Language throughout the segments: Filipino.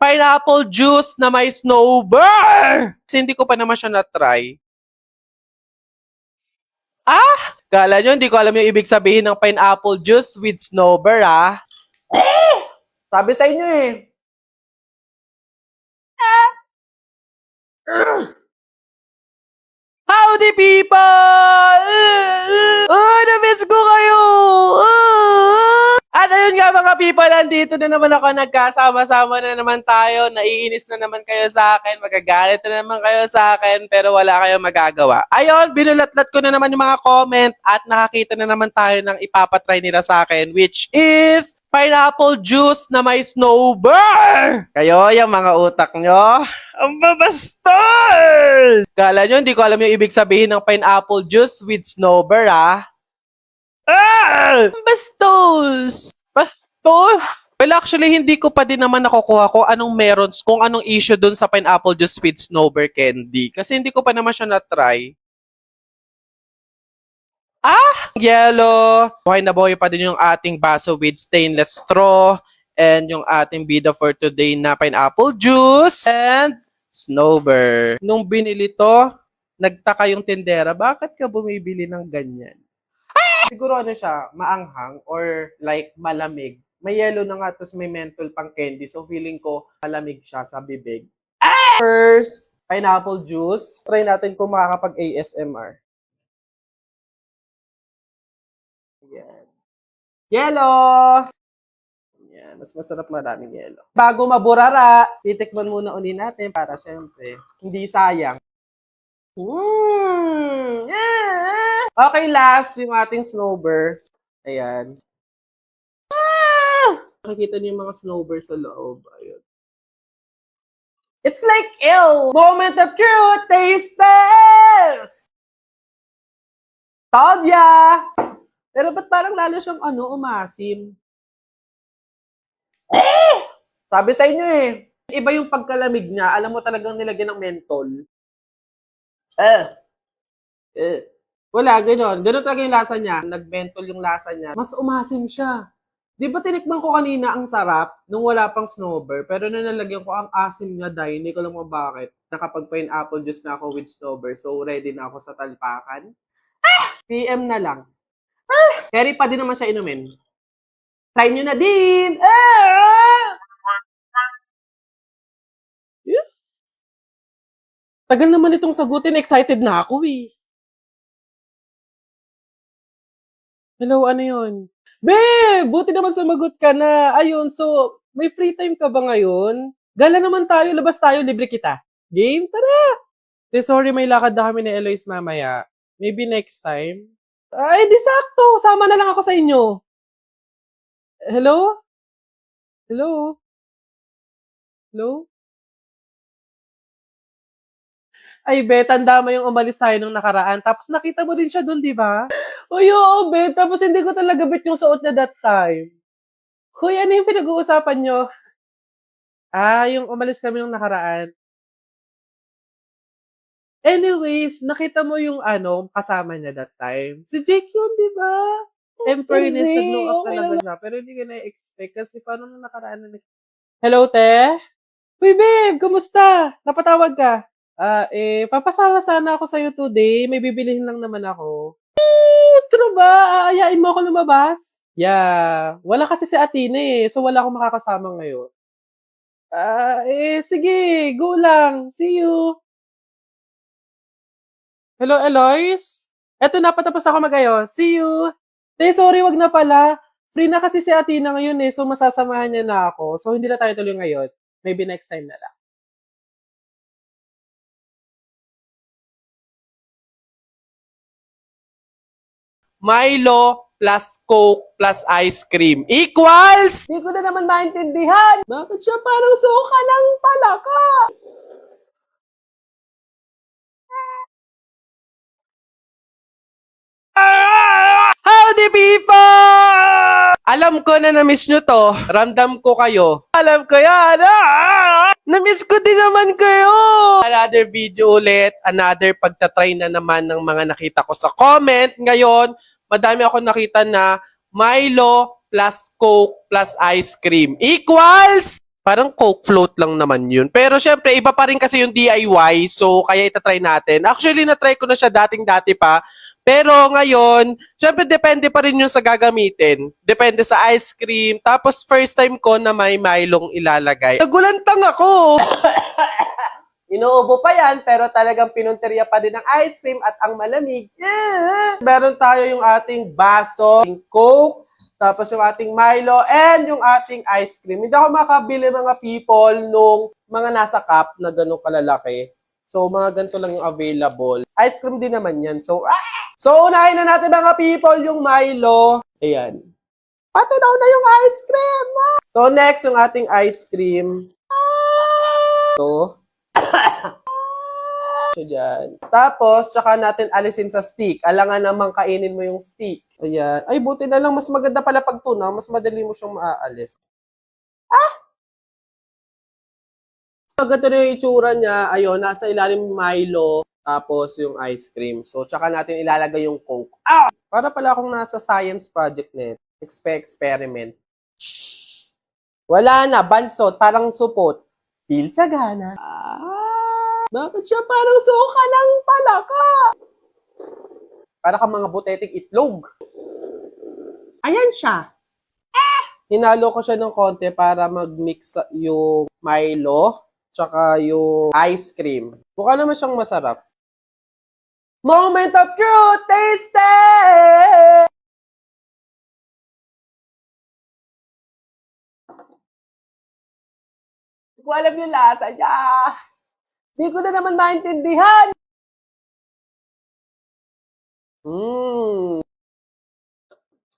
pineapple juice na may snowbird. Kasi hindi ko pa naman siya na-try. Kala nyo, hindi ko alam yung ibig sabihin ng pineapple juice with snowbird, ah. Sabi sa inyo eh. Howdy people! Na-miss ko kayo! At ayun nga mga people, andito na naman ako, nagkasama-sama na naman tayo, naiinis na naman kayo sa akin, magagalit na naman kayo sa akin, pero wala kayong magagawa. Ayun, binulatlat ko na naman yung mga comment at nakakita na naman tayo ng ipapatry nila sa akin, which is pineapple juice na may snowbird! Kayo, yung mga utak nyo, ang babastos! Kala nyo, hindi ko alam yung ibig sabihin ng pineapple juice with snowbird, ah. Bastos! Bastos! Well, actually, hindi ko pa din naman nakukuha kung anong issue dun sa pineapple juice with snowbird candy. Kasi hindi ko pa naman siya na-try. Yellow! Buhay na buhay pa din yung ating baso with stainless straw. And yung ating bida for today na pineapple juice. And snowbird. Nung binili to, nagtaka yung tindera, bakit ka bumibili ng ganyan? Siguro ano siya, maanghang or like malamig. May yellow na nga, tapos may menthol pang candy. So feeling ko malamig siya sa bibig. First, pineapple juice. Try natin kung makakapag-ASMR. Yan. Yellow! Yan, mas masarap maraming yellow. Bago maburara, titikman muna uli natin para syempre, hindi sayang. Okay, last, yung ating snowbird. Ayan. Nakikita niyo yung mga snowbird sa loob. Ayun. It's like, ew! Moment of truth, taste test! Told ya! Pero ba't parang lalo siyang umasim? Sabi sa inyo eh. Iba yung pagkalamig niya. Alam mo talagang nilagyan ng mentol. Wala, gano'n. Gano'n talaga yung lasa niya. Nag-mentol yung lasa niya. Mas umasim siya. Di ba tinikman ko kanina ang sarap nung wala pang snowbird, pero nung nalagyan ko ang asim niya dahil hindi ko alam kung bakit. Nakapag-pineapple juice na ako with snowbird, so ready na ako sa talpakan. PM na lang. Carry pa din naman siya inumin. Try nyo na din! Tagal naman itong sagutin, excited na ako eh. Hello, ano yun? Babe! Buti naman sumagot ka na. Ayun, so, may free time ka ba ngayon? Gala naman tayo, labas tayo, libre kita. Game? Tara! Sorry, may lakad na kami ni Eloise mamaya. Maybe next time. Ay, di sakto. Sama na lang ako sa inyo. Hello? Hello? Hello? Ay, be, tanda mo yung umalis tayo nung nakaraan. Tapos nakita mo din siya dun, di ba? Uy, oo, be. Tapos hindi ko talaga bet yung suot niya that time. Hoy, ano yung pinag-uusapan nyo? Yung umalis kami nung nakaraan. Anyways, nakita mo yung kasama niya that time. Si Jake yun, di ba? In fairness, nag-blow up talaga siya. Pero hindi ko na-expect kasi paano nung nakaraan na... Hello, te? Uy, babe, kumusta? Napatawag ka? Papasama sana ako sa'yo today. May bibilihin lang naman ako. True ba? Aayain mo ako lumabas? Yeah. Wala kasi si Athena eh. So, wala akong makakasama ngayon. Sige. Go lang. See you. Hello, Eloise? Eto na, patapos ako mag-ayos. See you. Sorry, wag na pala. Free na kasi si Athena ngayon eh. So, masasamahan niya na ako. So, hindi na tayo tuloy ngayon. Maybe next time na lang. Milo plus Coke plus ice cream equals... Hindi ko na naman maintindihan. Bakit siya parang suka ng palaka? Howdy people! Alam ko na na-miss nyo to. Ramdam ko kayo. Alam ko yan. Na-miss ko din naman kayo. Another video ulit. Another pagtatry na naman ng mga nakita ko sa comment. Ngayon, madami ako nakita na Milo plus Coke plus ice cream equals Parang Coke float lang naman yun. Pero syempre, iba pa rin kasi yung DIY. So, kaya itatry natin. Actually, na-try ko na siya dating-dati pa. Pero ngayon, syempre, depende pa rin yun sa gagamitin. Depende sa ice cream. Tapos, first time ko na may Milong ilalagay. Nagulantang ako! Inuubo pa yan, pero talagang pinunteriya pa din ng ice cream at ang malamig. Yeah! Meron tayo yung ating baso, yung Coke, tapos yung ating Milo, and yung ating ice cream. Hindi ako makabili mga people nung mga nasa cup na gano'ng kalalaki. So, mga ganito lang yung available. Ice cream din naman yan. So, unahin na natin mga people yung Milo. Ayan. Patunaw na yung ice cream! So, next yung ating ice cream. So, so dyan. Tapos, tsaka natin alisin sa stick. Alangan namang kainin mo yung stick. Ayan. Ay, buti na lang. Mas maganda pala pag tunaw. Mas madali mo siyang maaalis. So, ganito na yung itsura niya. Ayun, nasa ilalim yung Milo. Tapos, yung ice cream. So, tsaka natin ilalagay yung Coke. Para pala akong nasa science project net. Experiment. Wala na. Bansot. Parang supot. Feel sagana. Bakit siya parang suka ng palaka? Para kang mga buteting itlog. Ayan siya. Hinalo ko siya ng konti para mag-mix yung Milo tsaka yung ice cream. Mukha naman siyang masarap. Moment of truth! Taste it! Hindi ko alam yung lasa niya. Di ko na naman maintindihan.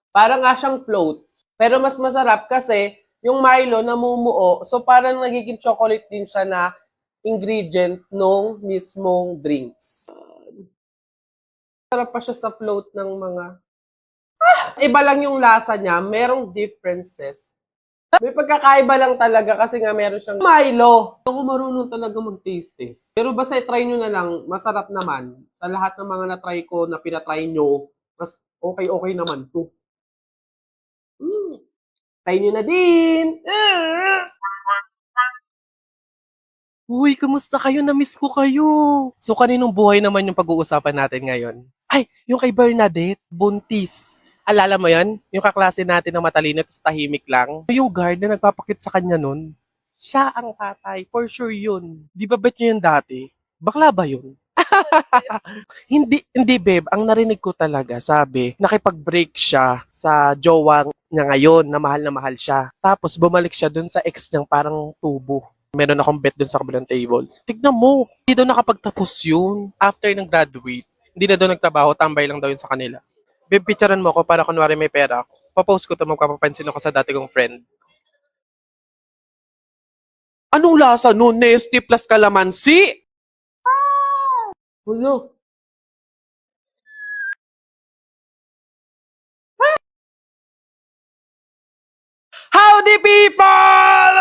Parang nga siyang float. Pero mas masarap kasi yung Milo namumuo. So parang nagiging chocolate din siya na ingredient nung mismong drinks. Sarap pa siya sa float ng mga... Iba lang yung lasa niya. Merong differences. May pagkakaiba lang talaga kasi nga meron siyang Milo. Ako marunong talaga mag-taste test. Pero basta try nyo na lang, masarap naman. Sa lahat ng mga na-try ko, na pinatry nyo, mas okay naman to. Try nyo na din! Uy, kamusta kayo? Na-miss ko kayo. So, kaninong buhay naman yung pag-uusapan natin ngayon? Ay, yung kay Bernadette, buntis. Alala mo yan? Yung kaklase natin na matalino at tahimik lang. Yung guard na nagpapakit sa kanya nun, siya ang tatay. For sure yun. Di ba bet nyo yun dati? Bakla ba yun? Hindi babe. Ang narinig ko talaga, sabi, nakipag-break siya sa jowa niya ngayon na mahal siya. Tapos bumalik siya dun sa ex niyang parang tubo. Meron akong bet dun sa kabilang table. Tignan mo, hindi daw nakapagtapos yun. After ng graduate, hindi na daw nagtrabaho, tambay lang daw yun sa kanila. Babe, picturean mo ko para kunwari may pera ako. Papost ko to, magpapapansin ako sa dati kong friend. Anong lasa nun? Nesty plus calamansi? Hulo. Howdy people!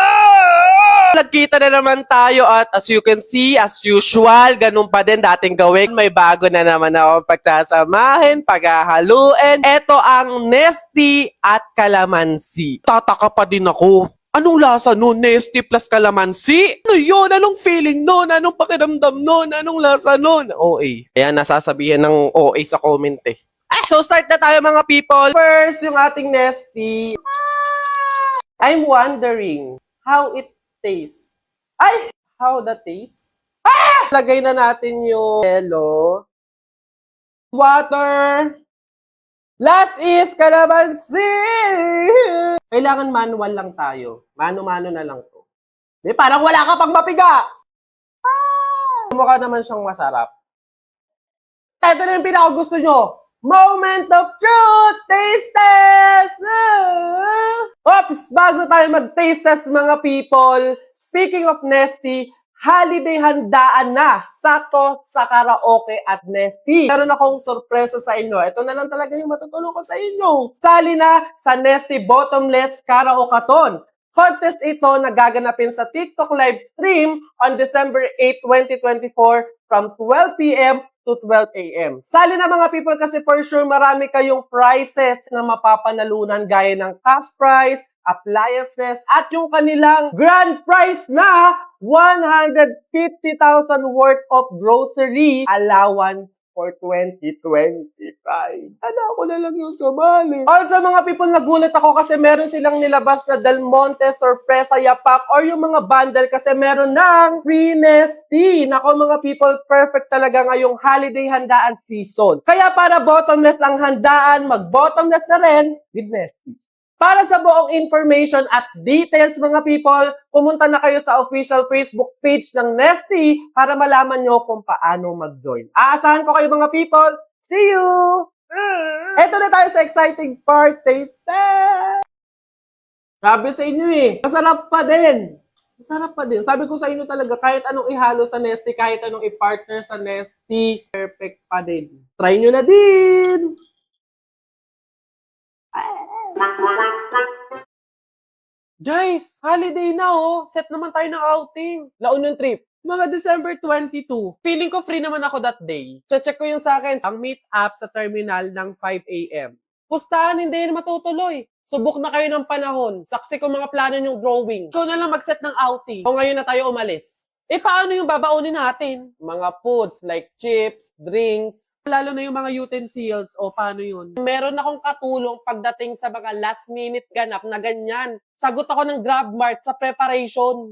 Nagkita na naman tayo at as you can see, as usual, ganun pa din dating gawin. May bago na naman ako pagsasamahin, paghahaluin. Ito ang Nesty at Calamansi. Tataka pa din ako. Anong lasa nun? Nesty plus Calamansi? Ano yun? Anong feeling nun? Anong pakiramdam nun? Anong lasa nun? OA. Kaya nasasabihin ng OA sa comment eh. So start na tayo mga people. First, yung ating Nesty. I'm wondering how it tastes. Ay! How the taste? Lagay na natin yung yellow. Water. Last is calamansi. Kailangan manual lang tayo. Mano-mano na lang to. Di, parang wala ka pang mapiga. Mukha naman siyang masarap. Ito na yung pinakagusto nyo. Moment of truth! Taste test! Oops! Bago tayo mag-taste test mga people, speaking of Nesty, holiday handaan na. Sakto sa karaoke at Nesty. Meron akong sorpresa sa inyo. Ito na lang talaga yung matutulong ko sa inyo. Sali na sa Nesty Bottomless Karaoke-a-thon. Contest ito na gaganapin sa TikTok live stream on December 8, 2024 from 12 p.m. to 12 a.m. Sali na mga people kasi for sure marami kayong prizes na mapapanalunan gaya ng cash prize, appliances, at yung kanilang grand prize na 150,000 worth of grocery allowance for 2025. Ano ako na lang yung sumali. Also mga people, nagulat ako kasi meron silang nilabas na Del Monte Sorpresa Yapak or yung mga bundle kasi meron ng free Nestea. Nako mga people, perfect talaga ngayong holiday handaan season. Kaya para bottomless ang handaan, mag-bottomless na rin with Nestea. Para sa buong information at details mga people, pumunta na kayo sa official Facebook page ng Nestea para malaman nyo kung paano mag-join. Aasahan ko kayo mga people. See you! Eto na tayo sa exciting part, taste test! Sabi sa inyo masarap pa din. Masarap pa din. Sabi ko sa inyo talaga, kahit anong ihalo sa Nestea, kahit anong i-partner sa Nestea, perfect pa din. Try nyo na din! Guys, holiday na Set naman tayo ng outing. Laon yung trip. Mga December 22. Feeling ko free naman ako that day. Check ko yung sa akin. Ang meet up sa terminal ng 5 a.m. Pustahan, hindi yun matutuloy. Subok na kayo ng panahon. Saksi ko mga plano yung drawing. Ikaw na lang mag-set ng outing. O ngayon na tayo umalis. Paano yung babaunin natin? Mga foods like chips, drinks, lalo na yung mga utensils. O paano yun? Meron akong katulong pagdating sa mga last minute ganap na ganyan. Sagot ako ng GrabMart sa preparation.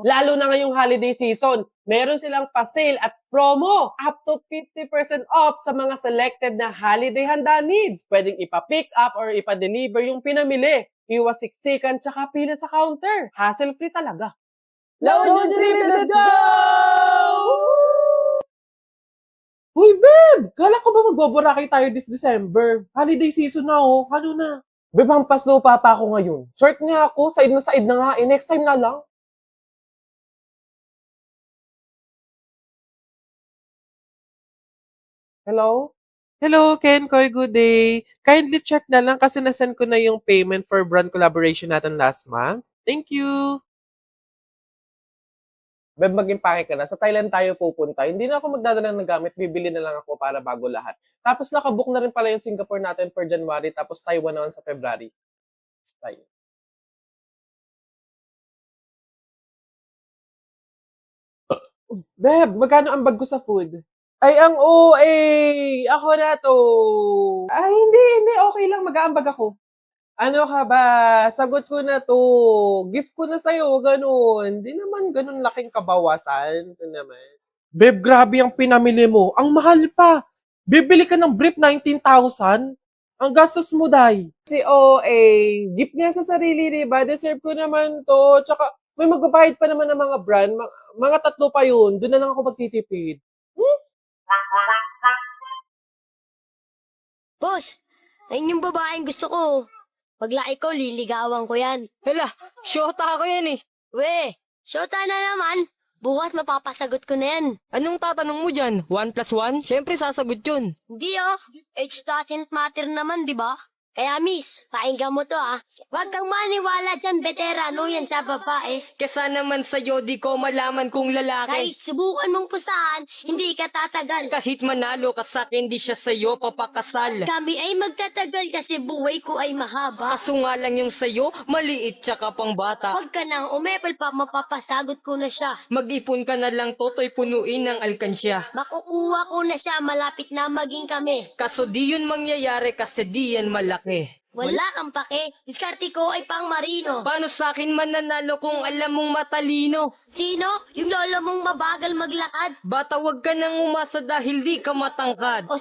Lalo na ngayong holiday season. Meron silang pa-sale at promo. Up to 50% off sa mga selected na holiday handa needs. Pwedeng ipa-pick up or ipa-deliver yung pinamili. Iwas siksikan tsaka pila sa counter. Hassle-free talaga. Laon yung trip, let's go! Uy, babe! Kala ko ba magboborakay tayo this December? Holiday season na Ano na? Babe, hampas lupa pa ako ngayon. Short nga ako, side na nga. Next time na lang. Hello? Hello, Ken Koy, good day. Kindly check na lang kasi nasend ko na yung payment for brand collaboration natin last month. Thank you. Beb, mag-impake ka na. Sa Thailand tayo pupunta. Hindi na ako magdadala ng gamit. Bibili na lang ako para bago lahat. Tapos nakabook na rin pala yung Singapore natin for January. Tapos Taiwan naman sa February. Tayo. Beb, magkano ang bag ko sa food? Ay, ang OA! Ako na to! Ay, hindi. Okay lang. Mag-aambag ako. Ano ka ba? Sagot ko na to. Gift ko na sa'yo, ganun. Hindi naman ganun laking kabawasan. Ito naman. Babe, grabe ang pinamili mo. Ang mahal pa. Bibili ka ng brief 19,000? Ang gastos mo, day. Si OA, gift niya sa sarili, diba? Deserve ko naman to. Tsaka, may magbabayad pa naman ng mga brand. Mga tatlo pa yun. Doon na lang ako magtitipid. Boss, ayun yung babaeng gusto ko. Paglaki ko, liligawan ko yan. Hala, syota ako yan We, syota na naman. Bukas mapapasagot ko na yan. Anong tatanong mo dyan? 1 plus 1? Siyempre sasagot yun. Hindi age doesn't matter naman, di ba? Kaya miss, pakinggan mo to Huwag kang maniwala dyan, veterano yan sa babae. Kesa naman sa'yo, di ko malaman kung lalaki. Kahit subukan mong pustahan, hindi ka tatagal. Kahit manalo ka sa'kin, di siya sa'yo papakasal. Kami ay magtatagal kasi buhay ko ay mahaba. Kaso nga lang yung sa'yo, maliit tsaka pang bata. Huwag ka nang umepal pa, mapapasagot ko na siya. Mag-ipon ka na lang, toto'y punuin ng alkansya. Makukuha ko na siya, malapit na maging kami. Kaso di yun mangyayari kasi di yan malaki. Wala kang pake, diskarte ko ay pang marino. Paano sa'kin mananalo kung alam mong matalino? Sino? Yung lolo mong mabagal maglakad? Bata, wag ka nang umasa dahil di ka matangkad. O